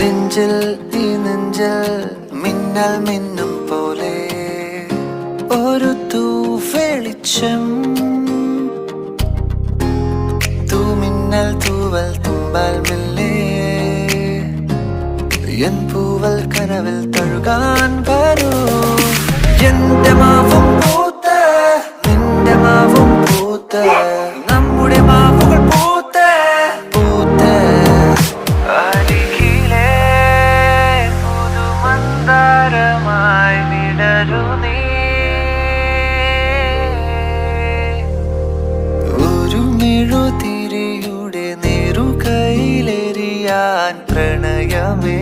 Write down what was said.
നെഞ്ചിൽ ഈ നെഞ്ചിൽ മിന്നൽ മിന്നും പോലെ ഒരു തൂവെളിച്ചം തൂമിന്നൽ തൂവൽ തുമ്പാൽ മെല്ലെ എൻ പൂവൽ കനവിൽ തഴുകാൻ വരൂ എന്റെ മാവും പൂത്ത് നിന്റെ മാവും പൂത്ത് നമ്മുടെ മാവുകൾ പൂത്ത് പൂത്ത് അരികിലെ പുതുമന്ദാരമായി വിടരു നീ ഒരു മെഴുതിരിയുടെ നേരുകൈയിലെറിയാൻ പ്രണയമേ